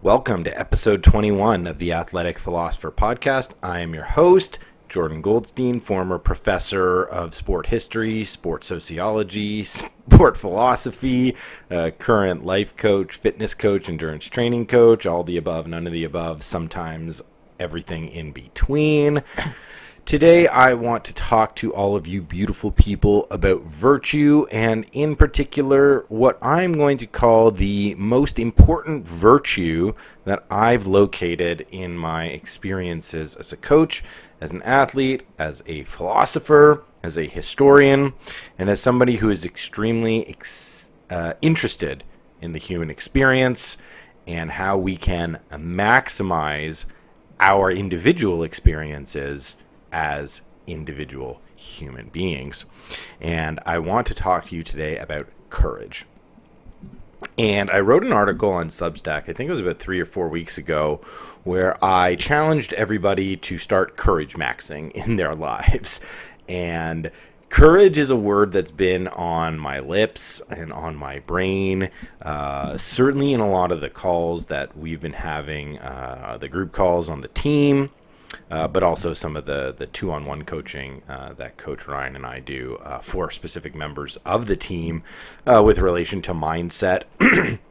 Welcome to episode 21 of the Athletic Philosopher podcast. I am your host, Jordan Goldstein, former professor of sport history, sport sociology, sport philosophy, current life coach, fitness coach, endurance training coach, all the above, none of the above, sometimes everything in between. Today, I want to talk to all of you beautiful people about virtue, and in particular, what I'm going to call the most important virtue that I've located in my experiences as a coach, as an athlete, as a philosopher, as a historian, and as somebody who is extremely interested in the human experience and how we can maximize our individual experiences as individual human beings. And I want to talk to you today about courage. And I wrote an article on Substack, I think it was about 3 or 4 weeks ago, where I challenged everybody to start courage maxing in their lives. And courage is a word that's been on my lips and on my brain, certainly in a lot of the calls that we've been having, the group calls on the team, but also some of the two-on-one coaching that Coach Ryan and I do for specific members of the team with relation to mindset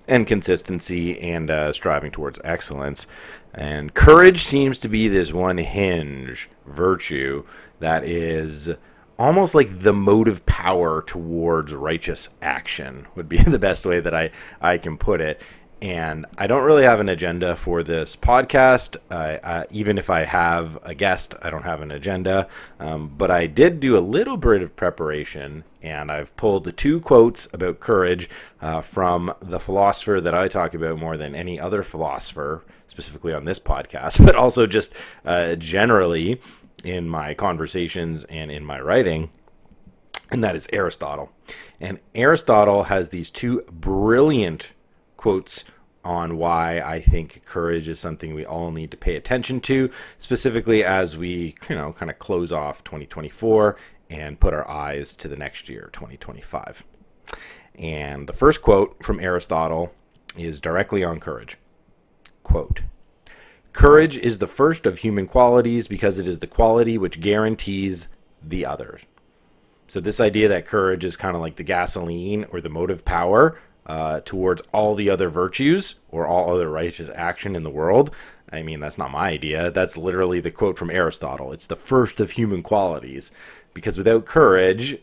and consistency and striving towards excellence. And courage seems to be this one hinge virtue that is almost like the motive power towards righteous action would be the best way that I can put it. And I don't really have an agenda for this podcast. Even if I have a guest, I don't have an agenda. But I did do a little bit of preparation, and I've pulled the 2 quotes about courage from the philosopher that I talk about more than any other philosopher, specifically on this podcast, but also just generally in my conversations and in my writing. And that is Aristotle. And Aristotle has these 2 brilliant quotes on why I think courage is something we all need to pay attention to, specifically as we, kind of close off 2024 and put our eyes to the next year, 2025. And the first quote from Aristotle is directly on courage. Quote, "Courage is the first of human qualities because it is the quality which guarantees the others." So this idea that courage is kind of like the gasoline or the motive power towards all the other virtues or all other righteous action in the world. I mean, that's not my idea. That's literally the quote from Aristotle. It's the first of human qualities, because without courage,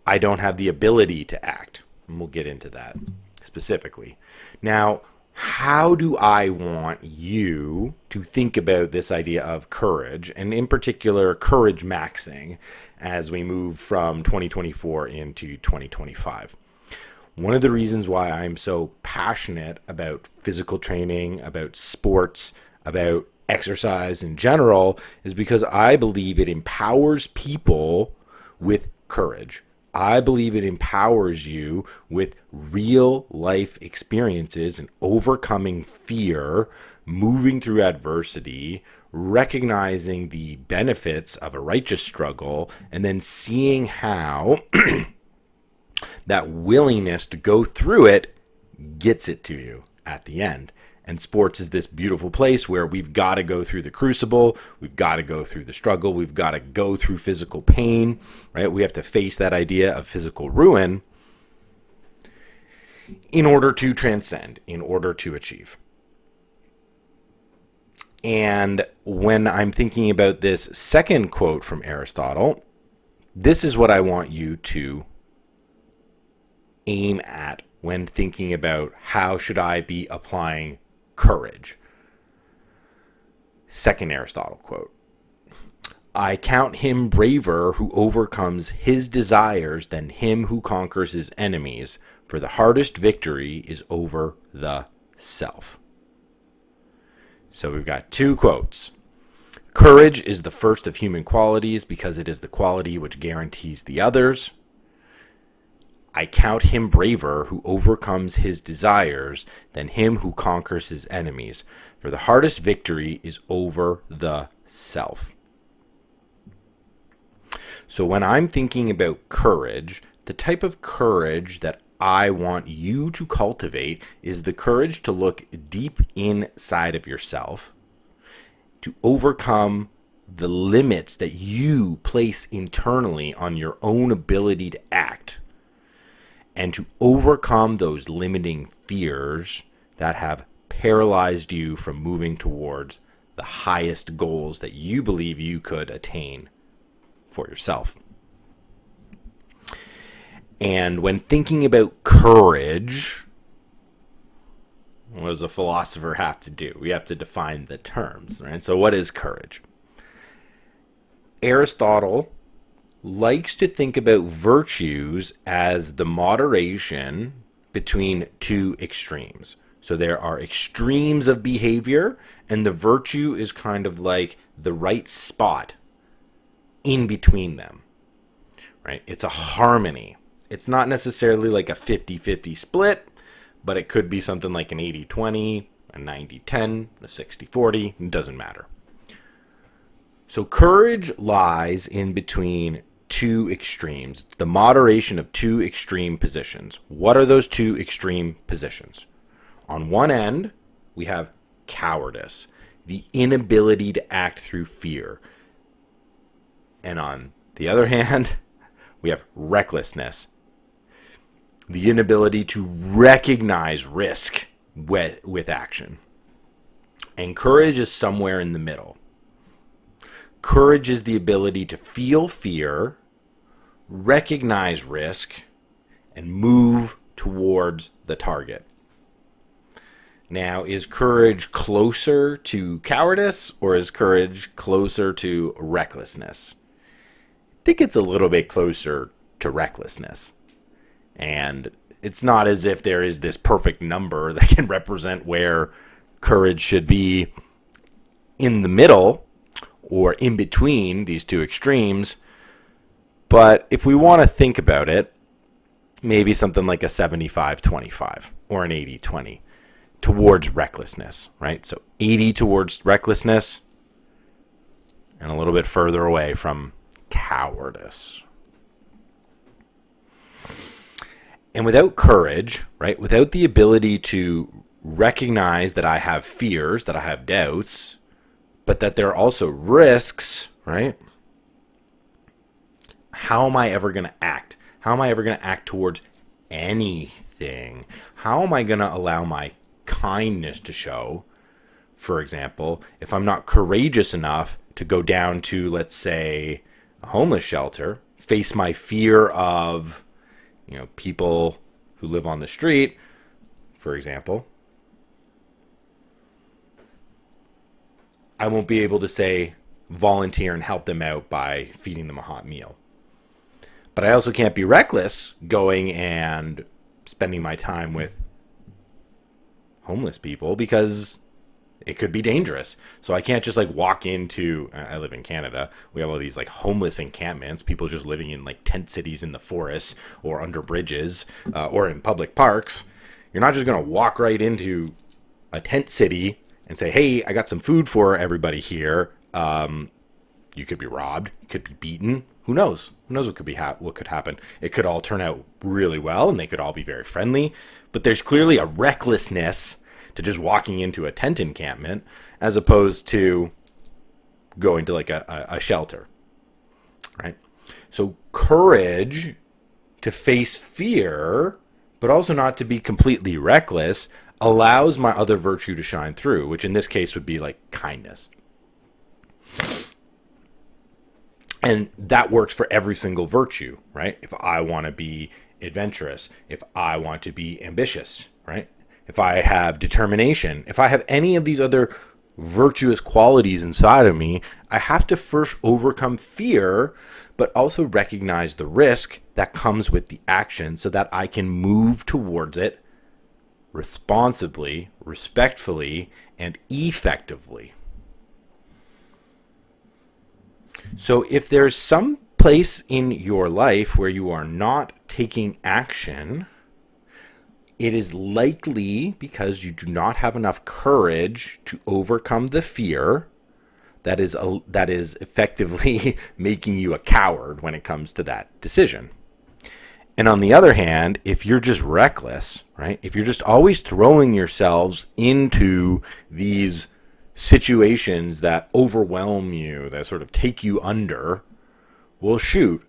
I don't have the ability to act. And we'll get into that specifically. Now, how do I want you to think about this idea of courage, and in particular, courage maxing, as we move from 2024 into 2025? One of the reasons why I'm so passionate about physical training, about sports, about exercise in general, is because I believe it empowers people with courage. I believe it empowers you with real life experiences and overcoming fear, moving through adversity, recognizing the benefits of a righteous struggle, and then seeing how that willingness to go through it gets it to you at the end. And sports is this beautiful place where we've got to go through the crucible, we've got to go through the struggle, we've got to go through physical pain, right? We have to face that idea of physical ruin in order to transcend, in order to achieve. And when I'm thinking about this second quote from Aristotle, this is what I want you to aim at when thinking about how should I be applying courage. Second Aristotle quote, "I count him braver who overcomes his desires than him who conquers his enemies, for the hardest victory is over the self." So we've got 2 quotes. Courage is the first of human qualities because it is the quality which guarantees the others. I count him braver who overcomes his desires than him who conquers his enemies, for the hardest victory is over the self. So when I'm thinking about courage, the type of courage that I want you to cultivate is the courage to look deep inside of yourself, to overcome the limits that you place internally on your own ability to act, and to overcome those limiting fears that have paralyzed you from moving towards the highest goals that you believe you could attain for yourself. And when thinking about courage, what does a philosopher have to do? We have to define the terms, right? So what is courage? Aristotle likes to think about virtues as the moderation between two extremes. So there are extremes of behavior, and the virtue is kind of like the right spot in between them, right? It's a harmony. It's not necessarily like a 50-50 split, but it could be something like an 80-20, a 90-10, a 60-40. It doesn't matter. So courage lies in between two extremes, the moderation of two extreme positions. What are those two extreme positions? On one end, we have cowardice, the inability to act through fear. And on the other hand, we have recklessness, the inability to recognize risk with action. And courage is somewhere in the middle. Courage is the ability to feel fear, recognize risk, and move towards the target. Now, is courage closer to cowardice, or is courage closer to recklessness? I think it's a little bit closer to recklessness. And it's not as if there is this perfect number that can represent where courage should be in the middle or in between these two extremes. But if we want to think about it, maybe something like a 75-25 or an 80-20 towards recklessness, right? So 80 towards recklessness and a little bit further away from cowardice. And without courage, right, without the ability to recognize that I have fears, that I have doubts, but that there are also risks, right? How am I ever going to act? How am I ever going to act towards anything? How am I going to allow my kindness to show, for example, if I'm not courageous enough to go down to, let's say, a homeless shelter, face my fear of, people who live on the street, for example, I won't be able to say volunteer and help them out by feeding them a hot meal. But I also can't be reckless going and spending my time with homeless people because it could be dangerous. So I can't just walk into, I live in Canada, we have all these homeless encampments, people just living in tent cities in the forests or under bridges or in public parks. You're not just going to walk right into a tent city and say, hey, I got some food for everybody here. You could be robbed, you could be beaten. Who knows? Who knows what could happen? It could all turn out really well and they could all be very friendly. But there's clearly a recklessness to just walking into a tent encampment as opposed to going to a shelter, right? So courage to face fear, but also not to be completely reckless, allows my other virtue to shine through, which in this case would be kindness. And that works for every single virtue, right? If I want to be adventurous, if I want to be ambitious, right? If I have determination, if I have any of these other virtuous qualities inside of me, I have to first overcome fear, but also recognize the risk that comes with the action so that I can move towards it responsibly, respectfully, and effectively. So if there's some place in your life where you are not taking action, it is likely because you do not have enough courage to overcome the fear that is effectively making you a coward when it comes to that decision. And on the other hand, if you're just reckless, right? If you're just always throwing yourselves into these situations that overwhelm you, that sort of take you under, well, shoot,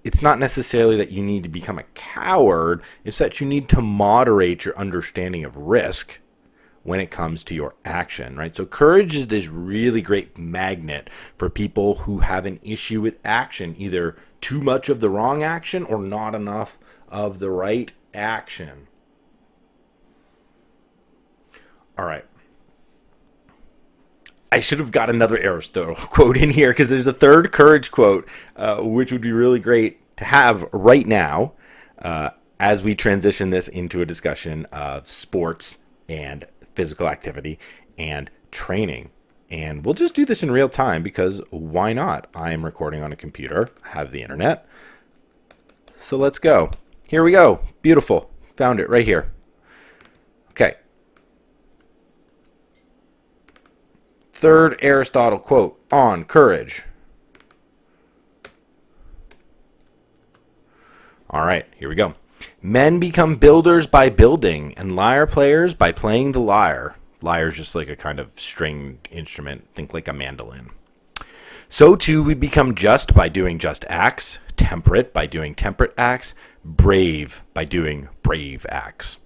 it's not necessarily that you need to become a coward. It's that you need to moderate your understanding of risk when it comes to your action, right? So courage is this really great magnet for people who have an issue with action, either too much of the wrong action or not enough of the right action. All right. I should have got another Aristotle quote in here because there's a third courage quote, which would be really great to have right now as we transition this into a discussion of sports and physical activity and training. And we'll just do this in real time because why not? I am recording on a computer, I have the internet. So let's go. Here we go. Beautiful. Found it right here. Okay. Third Aristotle quote on courage. All right, here we go. Men become builders by building, and lyre players by playing the lyre. Lyre is just like a kind of stringed instrument. Think like a mandolin. So too we become just by doing just acts, temperate by doing temperate acts, brave by doing brave acts.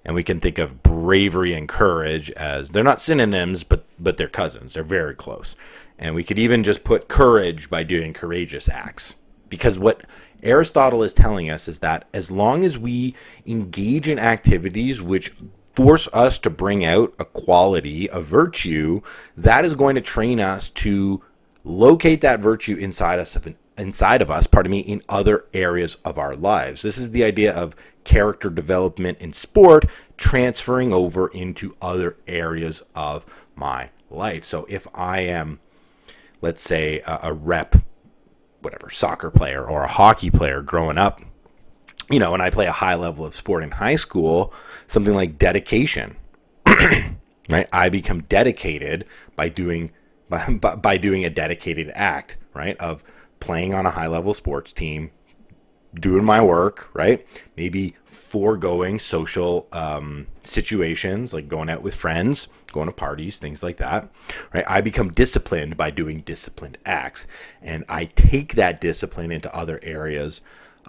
And we can think of bravery and courage as, they're not synonyms, but they're cousins. They're very close. And we could even just put courage by doing courageous acts. Because what Aristotle is telling us is that as long as we engage in activities which force us to bring out a quality, a virtue, that is going to train us to locate that virtue inside of us, in other areas of our lives. This is the idea of character development in sport transferring over into other areas of my life. So if I am, let's say, a rep, soccer player or a hockey player growing up, and I play a high level of sport in high school, something like dedication, right? I become dedicated by doing a dedicated act, right? Of playing on a high level sports team, doing my work, right? Maybe foregoing social situations like going out with friends, going to parties, things like that, right? I become disciplined by doing disciplined acts, and I take that discipline into other areas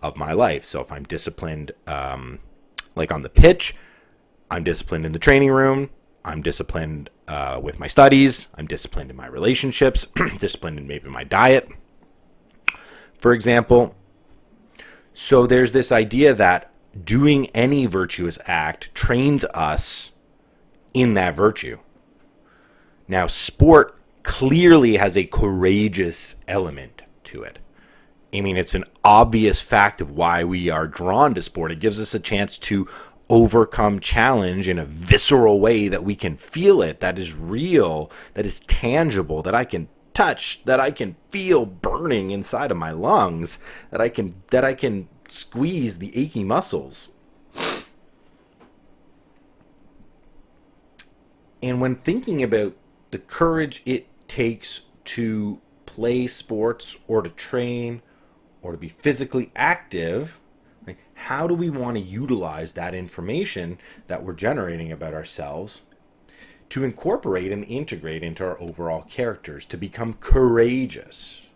of my life. So if I'm disciplined, like on the pitch, I'm disciplined in the training room, I'm disciplined with my studies, I'm disciplined in my relationships, disciplined in maybe my diet, for example. So there's this idea that doing any virtuous act trains us in that virtue. Now, sport clearly has a courageous element to it. I mean, it's an obvious fact of why we are drawn to sport. It gives us a chance to overcome challenge in a visceral way that we can feel it, that is real, that is tangible, that I can touch, that I can feel burning inside of my lungs, that I can squeeze the achy muscles. And when thinking about the courage it takes to play sports or to train or to be physically active, like, how do we want to utilize that information that we're generating about ourselves to incorporate and integrate into our overall characters, to become courageous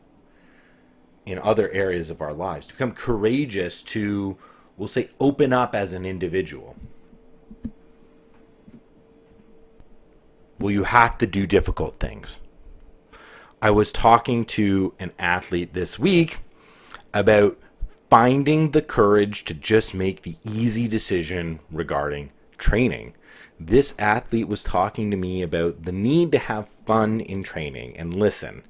in other areas of our lives, to become courageous to, we'll say, open up as an individual? Well, you have to do difficult things. I was talking to an athlete this week about finding the courage to just make the easy decision regarding training. This athlete was talking to me about the need to have fun in training. And listen,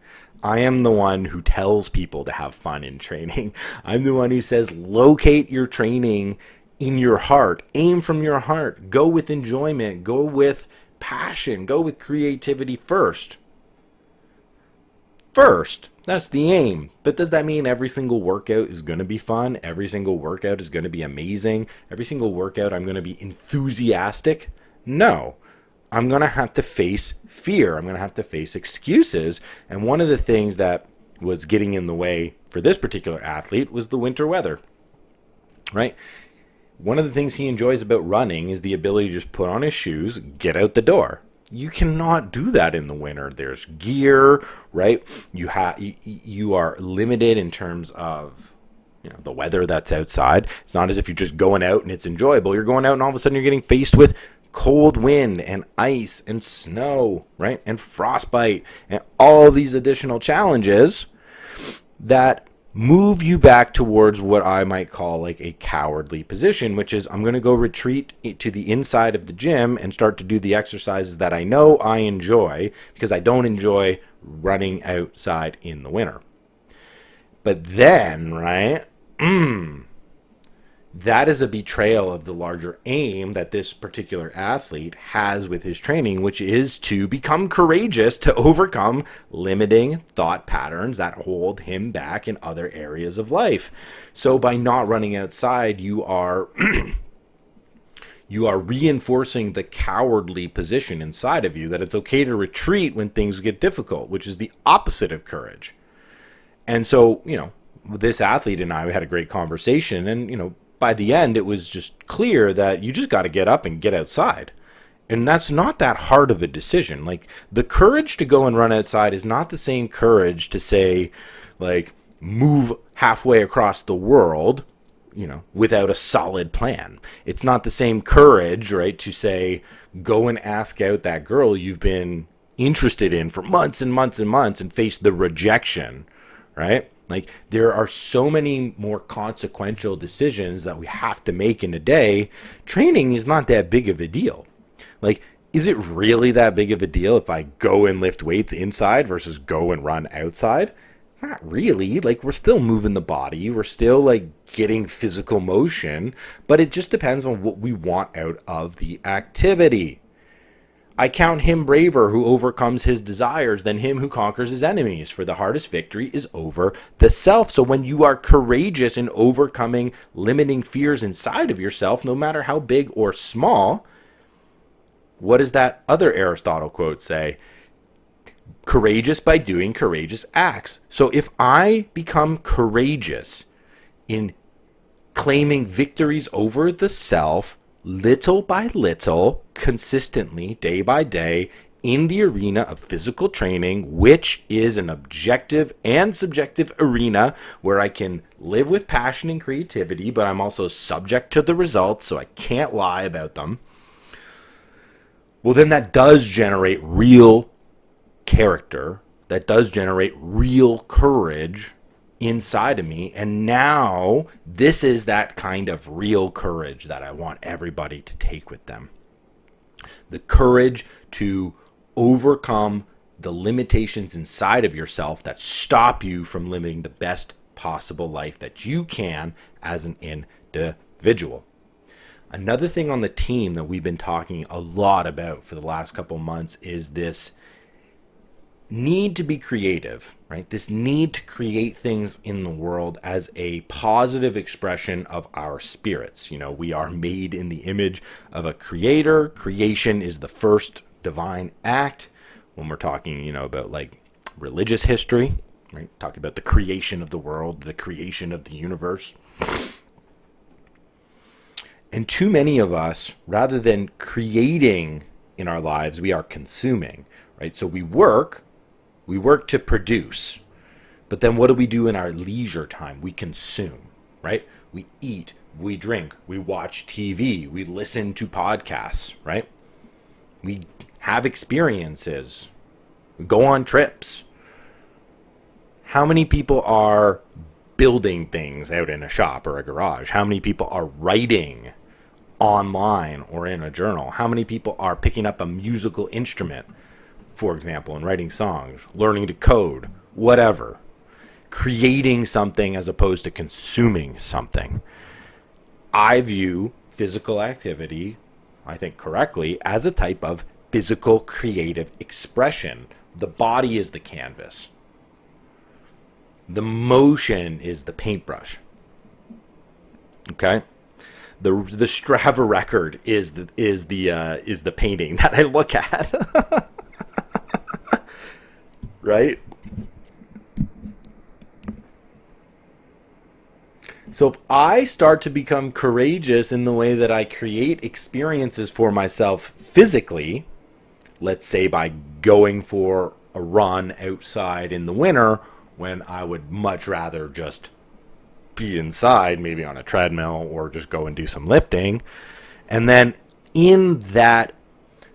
I am the one who tells people to have fun in training. I'm the one who says, locate your training in your heart. Aim from your heart. Go with enjoyment. Go with passion. Go with creativity first. That's the aim. But does that mean every single workout is going to be fun? Every single workout is going to be amazing? Every single workout I'm going to be enthusiastic? No. I'm going to have to face fear. I'm going to have to face excuses. And one of the things that was getting in the way for this particular athlete was the winter weather. right? One of the things he enjoys about running is the ability to just put on his shoes, get out the door. You cannot do that in the winter. There's gear, right? You are limited in terms of the weather that's outside. It's not as if you're just going out and it's enjoyable. You're going out and all of a sudden you're getting faced with cold wind and ice and snow, right? And frostbite and all these additional challenges that move you back towards what I might call like a cowardly position, which is I'm going to go retreat to the inside of the gym and start to do the exercises that I know I enjoy, because I don't enjoy running outside in the winter. But then, right, that is a betrayal of the larger aim that this particular athlete has with his training, which is to become courageous, to overcome limiting thought patterns that hold him back in other areas of life. So by not running outside, you are reinforcing the cowardly position inside of you that it's okay to retreat when things get difficult, which is the opposite of courage. And so, this athlete and I, we had a great conversation, and, by the end, it was just clear that you just got to get up and get outside. And that's not that hard of a decision. Like, the courage to go and run outside is not the same courage to say, like, move halfway across the world, without a solid plan. It's not the same courage, right, to say, go and ask out that girl you've been interested in for months and months and months and face the rejection, right? Like, there are so many more consequential decisions that we have to make in a day. Training is not that big of a deal. Like, is it really that big of a deal if I go and lift weights inside versus go and run outside? Not really. Like, we're still moving the body. We're still, like, getting physical motion. But it just depends on what we want out of the activity. I count him braver who overcomes his desires than him who conquers his enemies, for the hardest victory is over the self. So when you are courageous in overcoming limiting fears inside of yourself, no matter how big or small, what does that other Aristotle quote say? Courageous by doing courageous acts. So if I become courageous in claiming victories over the self, little by little, consistently, day by day, in the arena of physical training, which is an objective and subjective arena where I can live with passion and creativity, but I'm also subject to the results, so I can't lie about them. Well, then that does generate real character, that does generate real courage inside of me. And now this is that kind of real courage that I want everybody to take with them. The courage to overcome the limitations inside of yourself that stop you from living the best possible life that you can as an individual. Another thing on the team that we've been talking a lot about for the last couple months is this need to be creative, right? This need to create things in the world as a positive expression of our spirits. We are made in the image of a creator. Creation is the first divine act. When we're talking, about like religious history, right? Talking about the creation of the world, the creation of the universe. And too many of us, rather than creating in our lives, we are consuming, right? So we work to produce. But then what do we do in our leisure time? We consume, right? We eat, we drink, we watch TV, we listen to podcasts, right? We have experiences, we go on trips. How many people are building things out in a shop or a garage? How many people are writing online or in a journal? How many people are picking up a musical instrument, for example, and writing songs, learning to code, whatever? Creating something as opposed to consuming something. I view physical activity, I think correctly, as a type of physical creative expression. The body is the canvas. The motion is the paintbrush. Okay? The Strava record is the painting that I look at. Right? So if I start to become courageous in the way that I create experiences for myself physically, let's say by going for a run outside in the winter when I would much rather just be inside, maybe on a treadmill or just go and do some lifting. And then in that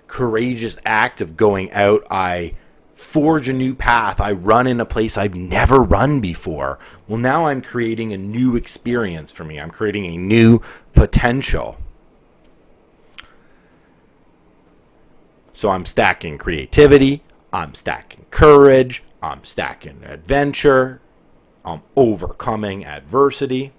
courageous act of going out, I forge a new path. I run in a place I've never run before. Well, now I'm creating a new experience for me. I'm creating a new potential. So I'm stacking creativity, I'm stacking courage, I'm stacking adventure, I'm overcoming adversity.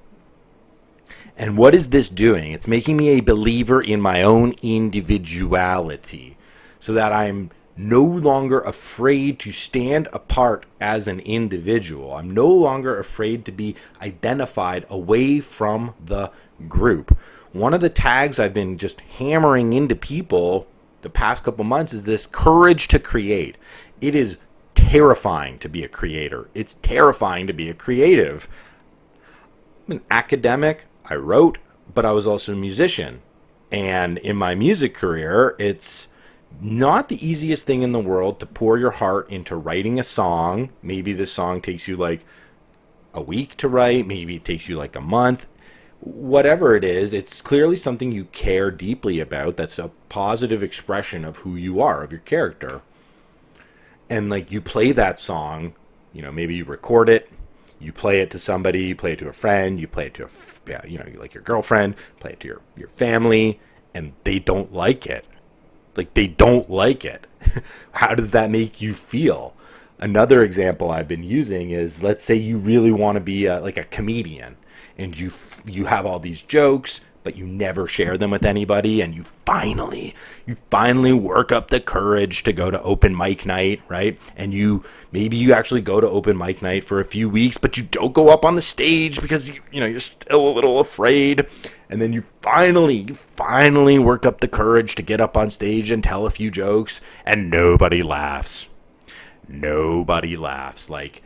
And what is this doing? It's making me a believer in my own individuality so that I'm no longer afraid to stand apart as an individual. I'm no longer afraid to be identified away from the group. One of the tags I've been just hammering into people the past couple months is this courage to create. It is terrifying to be a creator. It's terrifying to be a creative. I'm an academic. I wrote, but I was also a musician. And in my music career, it's not the easiest thing in the world to pour your heart into writing a song. Maybe the song takes you like a week to write. Maybe it takes you like a month. Whatever it is, it's clearly something you care deeply about. That's a positive expression of who you are, of your character. And like you play that song, maybe you record it, you play it to somebody, you play it to a friend, you play it to like your girlfriend, play it to your family, and they don't like it. Like they don't like it. How does that make you feel? Another example I've been using is, let's say you really want to be like a comedian, and you have all these jokes, but you never share them with anybody, and you finally work up the courage to go to open mic night, right? And maybe you actually go to open mic night for a few weeks, but you don't go up on the stage because you're still a little afraid. And then you finally work up the courage to get up on stage and tell a few jokes, and nobody laughs. Nobody laughs. Like,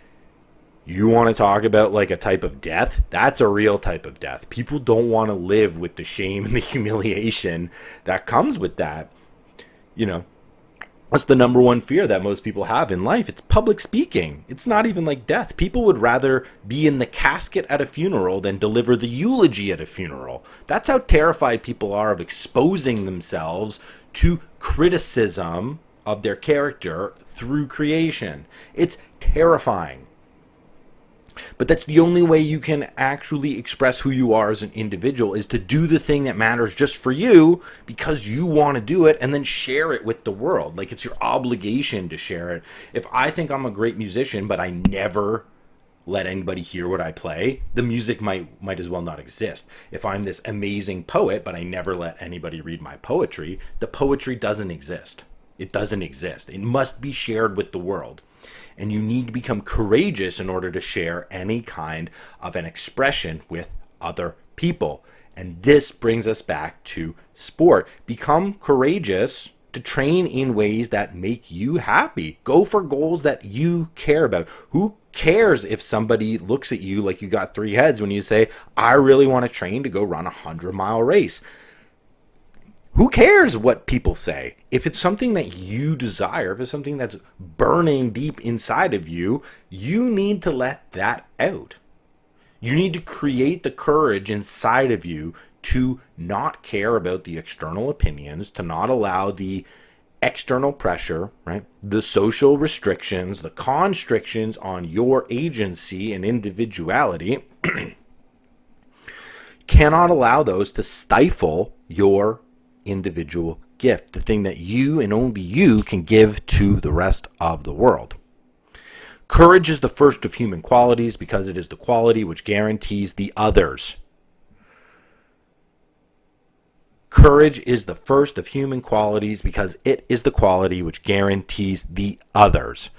you want to talk about like a type of death? That's a real type of death. People don't want to live with the shame and the humiliation that comes with that. What's the number one fear that most people have in life? It's public speaking. It's not even like death. People would rather be in the casket at a funeral than deliver the eulogy at a funeral. That's how terrified people are of exposing themselves to criticism of their character through creation. It's terrifying. But that's the only way you can actually express who you are as an individual, is to do the thing that matters just for you because you want to do it, and then share it with the world. Like, it's your obligation to share it. If I think I'm a great musician, but I never let anybody hear what I play, the music might as well not exist. If I'm this amazing poet, but I never let anybody read my poetry, the poetry doesn't exist. It doesn't exist. It must be shared with the world. And you need to become courageous in order to share any kind of an expression with other people. And this brings us back to sport. Become courageous to train in ways that make you happy. Go for goals that you care about. Who cares if somebody looks at you like you got three heads when you say, I really want to train to go run a 100-mile race? Who cares what people say? If it's something that you desire, if it's something that's burning deep inside of you, you need to let that out. You need to create the courage inside of you to not care about the external opinions, to not allow the external pressure, right? The social restrictions, the constrictions on your agency and individuality, cannot allow those to stifle your individual gift, the thing that you and only you can give to the rest of the world. Courage is the first of human qualities because it is the quality which guarantees the others. Courage is the first of human qualities because it is the quality which guarantees the others.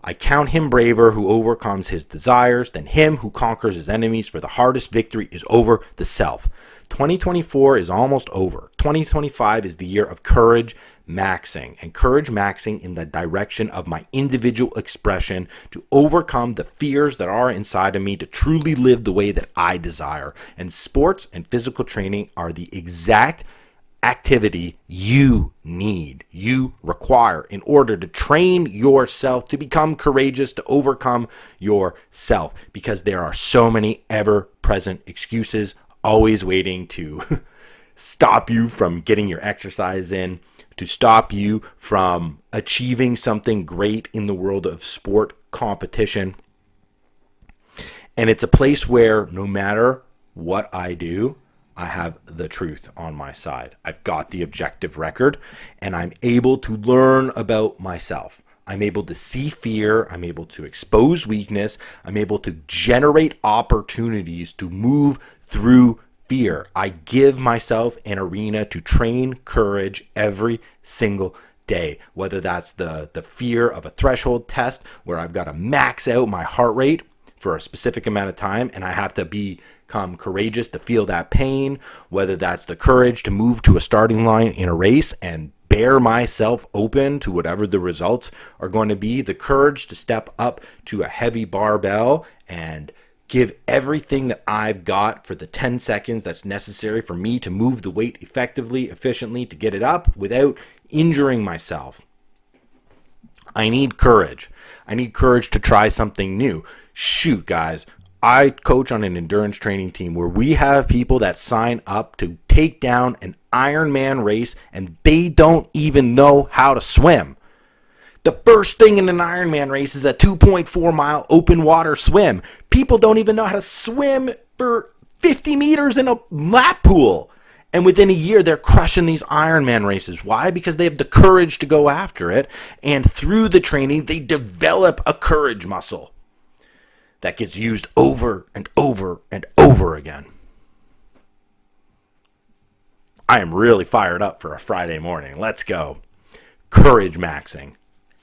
I count him braver who overcomes his desires than him who conquers his enemies, for the hardest victory is over the self. 2024 is almost over. 2025 is the year of courage, maxing, and courage maxing in the direction of my individual expression to overcome the fears that are inside of me to truly live the way that I desire. And sports and physical training are the exact activity you need, you require in order to train yourself to become courageous, to overcome yourself, because there are so many ever-present excuses always waiting to stop you from getting your exercise in, to stop you from achieving something great in the world of sport competition. And it's a place where no matter what I do, I have the truth on my side. I've got the objective record, and I'm able to learn about myself. I'm able to see fear. I'm able to expose weakness. I'm able to generate opportunities to move through fear. I give myself an arena to train courage every single day, whether that's the fear of a threshold test where I've got to max out my heart rate for a specific amount of time, and I have to become courageous to feel that pain, whether that's the courage to move to a starting line in a race and bear myself open to whatever the results are going to be, the courage to step up to a heavy barbell and give everything that I've got for the 10 seconds that's necessary for me to move the weight effectively, efficiently, to get it up without injuring myself. I need courage. I need courage to try something new. Shoot, guys, I coach on an endurance training team where we have people that sign up to take down an Ironman race and they don't even know how to swim. The first thing in an Ironman race is a 2.4 mile open water swim. People don't even know how to swim for 50 meters in a lap pool. And within a year, they're crushing these Ironman races. Why? Because they have the courage to go after it. And through the training, they develop a courage muscle that gets used over and over and over again. I am really fired up for a Friday morning. Let's go. Courage maxing.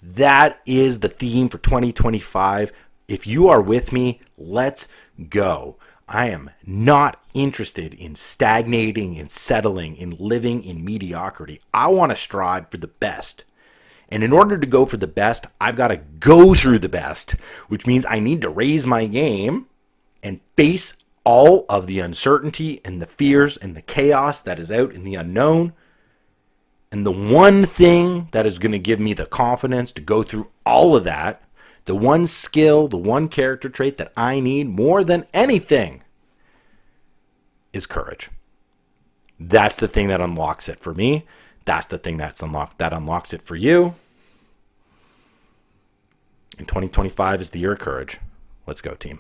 That is the theme for 2025. If you are with me, let's go. I am not interested in stagnating, in settling, in living in mediocrity. I want to strive for the best. And in order to go for the best, I've got to go through the best, which means I need to raise my game and face all of the uncertainty and the fears and the chaos that is out in the unknown. And the one thing that is going to give me the confidence to go through all of that, the one skill, the one character trait that I need more than anything is courage. That's the thing that unlocks it for me. That's the thing that unlocks it for you. And 2025 is the year of courage. Let's go, team.